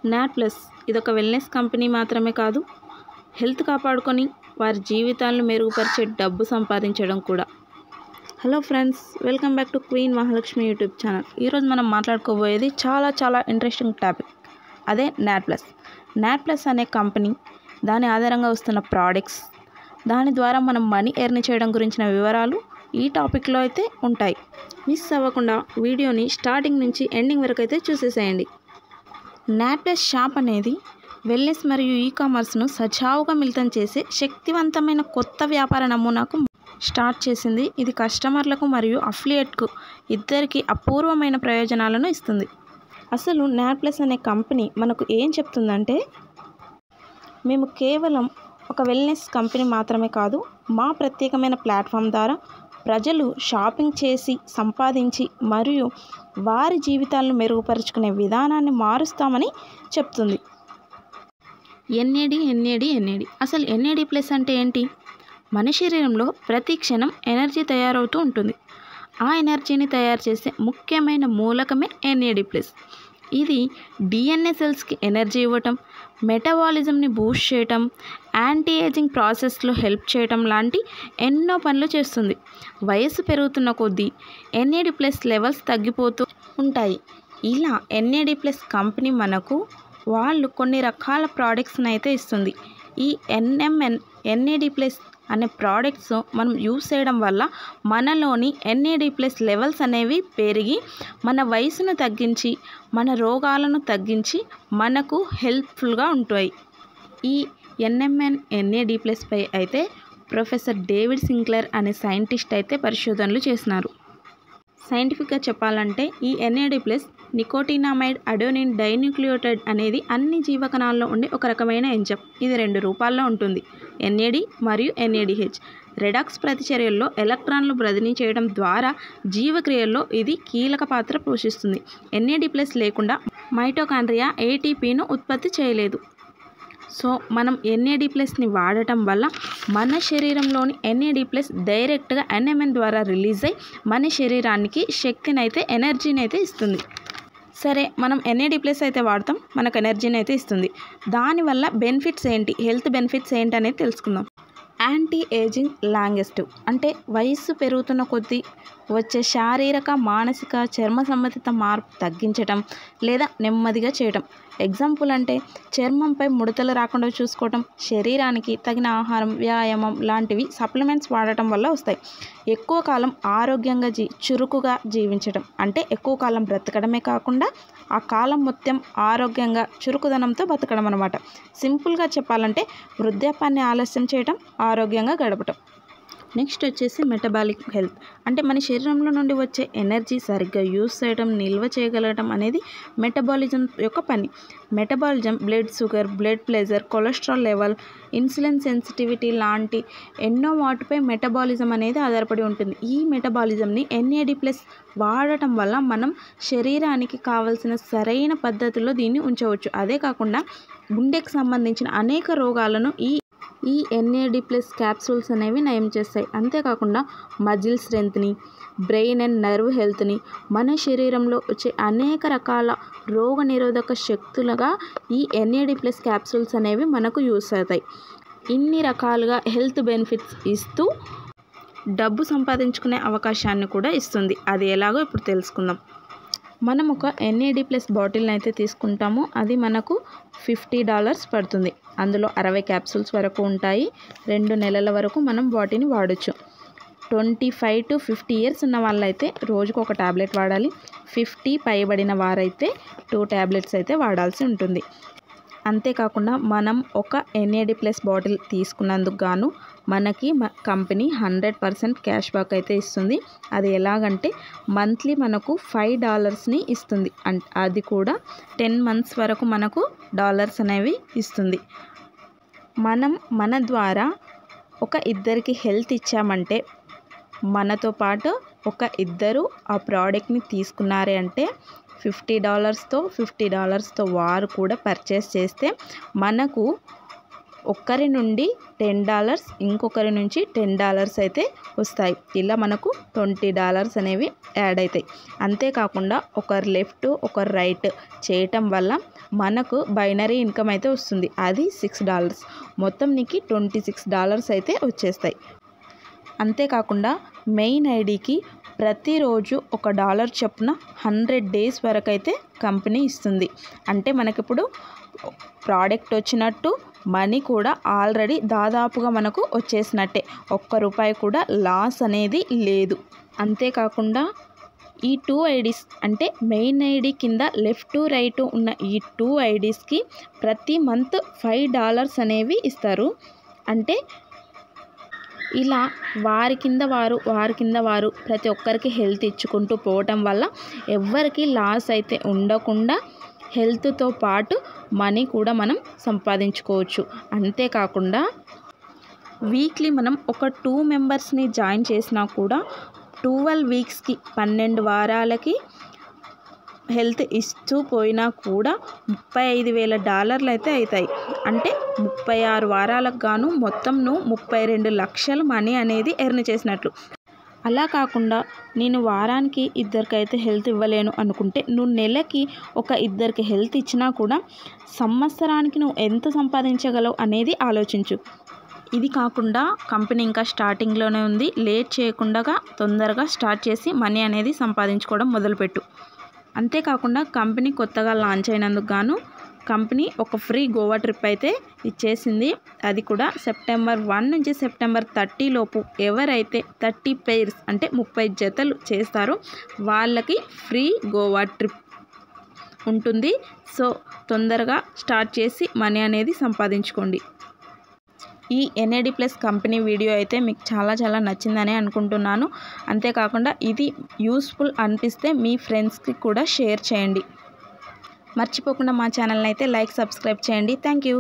Not plus ఇదొక wellness company మాత్రమే కాదు, హెల్త్ కాపాడుకొని వారి జీవితాలను మెరుగుపరిచే డబ్బు సంపాదించడం కూడా. Hello friends, welcome back to queen Mahalakshmi YouTube channel. ఈరోజు మనం మాట్లాడుకోబోయేది చాలా ఇంట్రెస్టింగ్ టాపిక్, అదే నాట్ ప్లస్. నాట్ ప్లస్ అనే కంపెనీ, దాని ఆధారంగా వస్తున్న ప్రోడక్ట్స్, దాని ద్వారా మనం మనీ ఎర్న్ చేయడం గురించిన వివరాలు ఈ టాపిక్లో అయితే ఉంటాయి. మిస్ అవ్వకుండా వీడియోని స్టార్టింగ్ నుంచి ఎండింగ్ వరకు అయితే చూసేసేయండి. నాట్ ప్లస్ షాప్ అనేది వెల్నెస్ మరియు ఈ కామర్స్ను సజావుగా మిళితం చేసే శక్తివంతమైన కొత్త వ్యాపార నమూనాకు స్టార్ట్ చేసింది. ఇది కస్టమర్లకు మరియు అఫిలియేట్కు ఇద్దరికి అపూర్వమైన ప్రయోజనాలను ఇస్తుంది. అసలు నాట్ ప్లస్ అనే కంపెనీ మనకు ఏం చెప్తుందంటే, మేము కేవలం ఒక వెల్నెస్ కంపెనీ మాత్రమే కాదు, మా ప్రత్యేకమైన ప్లాట్ఫామ్ ద్వారా ప్రజలు షాపింగ్ చేసి సంపాదించి మరియు వారి జీవితాలను మెరుగుపరుచుకునే విధానాన్ని మారుస్తామని చెప్తుంది. ఎన్ఏడి అసలు ఎన్ఏడి ప్లస్ అంటే ఏంటి? మన శరీరంలో ప్రతి క్షణం ఎనర్జీ తయారవుతూ ఉంటుంది. ఆ ఎనర్జీని తయారు చేసే ముఖ్యమైన మూలకమే ఎన్ఏడి ప్లస్. ఇది డిఎన్ఏ సెల్స్కి ఎనర్జీ ఇవ్వటం, మెటబాలిజంని బూస్ట్ చేయటం, యాంటీ ఏజింగ్ ప్రాసెస్లో హెల్ప్ చేయటం లాంటి ఎన్నో పనులు చేస్తుంది. వయసు పెరుగుతున్న కొద్దీ ఎన్ఏడి ప్లస్ లెవెల్స్ తగ్గిపోతూ ఉంటాయి. ఇలా ఎన్ఏడి ప్లస్ కంపెనీ మనకు వాళ్ళు కొన్ని రకాల ప్రోడక్ట్స్ని అయితే ఇస్తుంది. ఈ ఎన్ఏడి ప్లస్ అనే ప్రోడక్ట్స్ మనం యూస్ చేయడం వల్ల మనలోని ఎన్ఏడి ప్లస్ లెవెల్స్ అనేవి పెరిగి మన వయసును తగ్గించి మన రోగాలను తగ్గించి మనకు హెల్ప్ఫుల్గా ఉంటాయి. ఈ ఎన్ఏడి ప్లస్ పై అయితే ప్రొఫెసర్ డేవిడ్ సింక్లర్ అనే సైంటిస్ట్ అయితే పరిశోధనలు చేసినారు. సైంటిఫిక్గా చెప్పాలంటే ఈ NAD plus nicotinamide adenosine dinucleotide అనేది అన్ని జీవకణాల్లో ఉండే ఒక రకమైన ఎంజైమ్. ఇది 2 రూపాల్లో ఉంటుంది, ఎన్ఏడి మరియు ఎన్ఏడిహెచ్. రెడాక్స్ ప్రతిచర్యల్లో ఎలక్ట్రాన్లు బదిలీ చేయడం ద్వారా జీవక్రియల్లో ఇది కీలక పాత్ర పోషిస్తుంది. ఎన్ఏడి ప్లస్ లేకుండా మైటోకాండ్రియా ఏటీపీను ఉత్పత్తి చేయలేదు. సో మనం ఎన్ఏడి ప్లస్ని వాడటం వల్ల మన శరీరంలోని ఎన్ఏడి ప్లస్ డైరెక్ట్గా ఎన్ఎంఎన్ ద్వారా రిలీజ్ అయ్యి మన శరీరానికి శక్తిని అయితే ఎనర్జీని అయితే ఇస్తుంది. సరే, మనం ఎన్ఏడి ప్లస్ అయితే వాడతాం, మనకు ఎనర్జీని అయితే ఇస్తుంది. దానివల్ల బెనిఫిట్స్ ఏంటి, హెల్త్ బెనిఫిట్స్ ఏంటి అనేది తెలుసుకుందాం. యాంటీ ఏజింగ్ లాంగెస్ట్ అంటే వయస్సు పెరుగుతున్న కొద్దీ వచ్చే శారీరక, మానసిక, చర్మ సంబంధిత మార్పు తగ్గించటం లేదా నెమ్మదిగా చేయటం. ఎగ్జాంపుల్ అంటే చర్మంపై ముడతలు రాకుండా చూసుకోవటం, శరీరానికి తగిన ఆహారం, వ్యాయామం లాంటివి సప్లిమెంట్స్ వాడటం వల్ల వస్తాయి. ఎక్కువ కాలం ఆరోగ్యంగా చురుకుగా జీవించడం అంటే ఎక్కువ కాలం బ్రతకడమే కాకుండా ఆ కాలం మొత్తం ఆరోగ్యంగా చురుకుదనంతో బతకడం అన్నమాట. సింపుల్గా చెప్పాలంటే వృద్ధాప్యాన్ని ఆలస్యం చేయటం, ఆరోగ్యంగా గడపటం. నెక్స్ట్ వచ్చేసి మెటబాలిక్ హెల్త్ అంటే మన శరీరంలో నుండి వచ్చే ఎనర్జీ సరిగ్గా యూస్ చేయడం, నిల్వ చేయగలగడం అనేది మెటబాలిజం యొక్క పని. Metabolism blood sugar, blood pressure, cholesterol level, insulin sensitivity లాంటి ఎన్నో వాటిపై మెటబాలిజం అనేది ఆధారపడి ఉంటుంది. ఈ మెటబాలిజంని ఎన్ఏడి ప్లస్ వాడటం వల్ల మనం శరీరానికి కావాల్సిన సరైన పద్ధతిలో దీన్ని ఉంచవచ్చు. అదే కాకుండా గుండెకి సంబంధించిన అనేక రోగాలను ఈ ఎన్ఏడి ప్లస్ క్యాప్సూల్స్ అనేవి నయం చేస్తాయి. అంతేకాకుండా మజిల్ స్ట్రెంత్ని, బ్రెయిన్ అండ్ నర్వ్ హెల్త్ని, మన శరీరంలో వచ్చే అనేక రకాల రోగ నిరోధక శక్తులుగా ఈ ఎన్ఏడి ప్లస్ క్యాప్సూల్స్ అనేవి మనకు యూస్ అవుతాయి. ఇన్ని రకాలుగా హెల్త్ బెనిఫిట్స్ ఇస్తూ డబ్బు సంపాదించుకునే అవకాశాన్ని కూడా ఇస్తుంది. అది ఎలాగో ఇప్పుడు తెలుసుకుందాం. మనం ఒక ఎన్ఏడి ప్లస్ బాటిల్ని అయితే తీసుకుంటాము. అది మనకు $50 పడుతుంది. అందులో 60 క్యాప్సూల్స్ వరకు ఉంటాయి. 2 నెలల వరకు మనం వాటిని వాడచ్చు. 25 to 50 years ఉన్న వాళ్ళైతే రోజుకు ఒక టాబ్లెట్ వాడాలి. 50 పైబడిన వారైతే 2 టాబ్లెట్స్ అయితే వాడాల్సి ఉంటుంది. అంతేకాకుండా మనం ఒక ఎన్ఏడి ప్లస్ బాటిల్ తీసుకున్నందుకు గాను మనకి కంపెనీ 100% క్యాష్ బ్యాక్ అయితే ఇస్తుంది. అది ఎలాగంటే మంత్లీ మనకు $5ని ఇస్తుంది. అది కూడా 10 months వరకు మనకు డాలర్స్ అనేవి ఇస్తుంది. మన ద్వారా ఒక ఇద్దరికి హెల్త్ ఇచ్చామంటే, మనతో పాటు ఒక ఇద్దరు ఆ ప్రోడక్ట్ని తీసుకున్నారే అంటే $50తో వారు కూడా పర్చేస్ చేస్తే మనకు ఒకరి నుండి $10, ఇంకొకరి నుంచి $10 అయితే వస్తాయి. ఇలా మనకు $20 అనేవి యాడ్ అవుతాయి. అంతేకాకుండా ఒకరు లెఫ్ట్ ఒకరు రైట్ చేయటం వల్ల మనకు బైనరీ ఇన్కమ్ అయితే వస్తుంది, అది $6. మొత్తం నీకు $26 అయితే వచ్చేస్తాయి. అంతేకాకుండా మెయిన్ ఐడికి ప్రతిరోజు $1 చొప్పున 100 days వరకు అయితే కంపెనీ ఇస్తుంది. అంటే మనకిప్పుడు ప్రోడక్ట్ వచ్చినట్టు, మనీ కూడా ఆల్రెడీ దాదాపుగా మనకు వచ్చేసినట్టే, $1 కూడా లాస్ అనేది లేదు. అంతేకాకుండా ఈ 2 ఐడీస్ అంటే మెయిన్ ఐడి కింద లెఫ్ట్ రైట్ ఉన్న ఈ 2 ఐడీస్కి ప్రతి మంత్ $5 అనేవి ఇస్తారు. అంటే ఇలా వారి కింద వారు ప్రతి ఒక్కరికి హెల్త్ ఇచ్చుకుంటూ పోవటం వల్ల ఎవ్వరికి లాస్ అయితే ఉండకుండా హెల్త్తో పాటు మనీ కూడా మనం సంపాదించుకోవచ్చు. అంతేకాకుండా వీక్లీ మనం ఒక 2 మెంబర్స్ని జాయిన్ చేసినా కూడా 12 వీక్స్కి 12 వారాలకి హెల్త్ ఇస్తూ పోయినా కూడా $35,000 అయితే అవుతాయి. అంటే 36 వారాలకు గాను మొత్తం నువ్వు 32 లక్షల మనీ అనేది ఎర్న్ చేసినట్లు. అలా కాకుండా నేను వారానికి 2కైతే హెల్త్ ఇవ్వలేను అనుకుంటే నువ్వు నెలకి ఒక 2కి హెల్త్ ఇచ్చినా కూడా సంవత్సరానికి నువ్వు ఎంత సంపాదించగలవు అనేది ఆలోచించు. ఇది కాకుండా కంపెనీ ఇంకా స్టార్టింగ్లోనే ఉంది. లేట్ చేయకుండా తొందరగా స్టార్ట్ చేసి మనీ అనేది సంపాదించుకోవడం మొదలుపెట్టు. అంతేకాకుండా కంపెనీ కొత్తగా లాంచ్ అయినందుకు గాను కంపెనీ ఒక ఫ్రీ గోవా ట్రిప్ అయితే ఇచ్చేసింది. అది కూడా సెప్టెంబర్ 1 నుంచి సెప్టెంబర్ 30 లోపు ఎవరైతే 30 pairs అంటే 30 జతలు చేస్తారో వాళ్ళకి ఫ్రీ గోవా ట్రిప్ ఉంటుంది. సో తొందరగా స్టార్ట్ చేసి మనీ అనేది సంపాదించుకోండి. ఈ NAD+ కంపెనీ వీడియో అయితే మీకు చాలా నచ్చిందని అనుకుంటున్నాను. అంతేకాకుండా ఇది యూస్ఫుల్ అనిపిస్తే మీ ఫ్రెండ్స్కి కూడా షేర్ చేయండి. మర్చిపోకుండా మా ఛానల్ని అయితే లైక్, సబ్స్క్రైబ్ చేయండి. Thank you.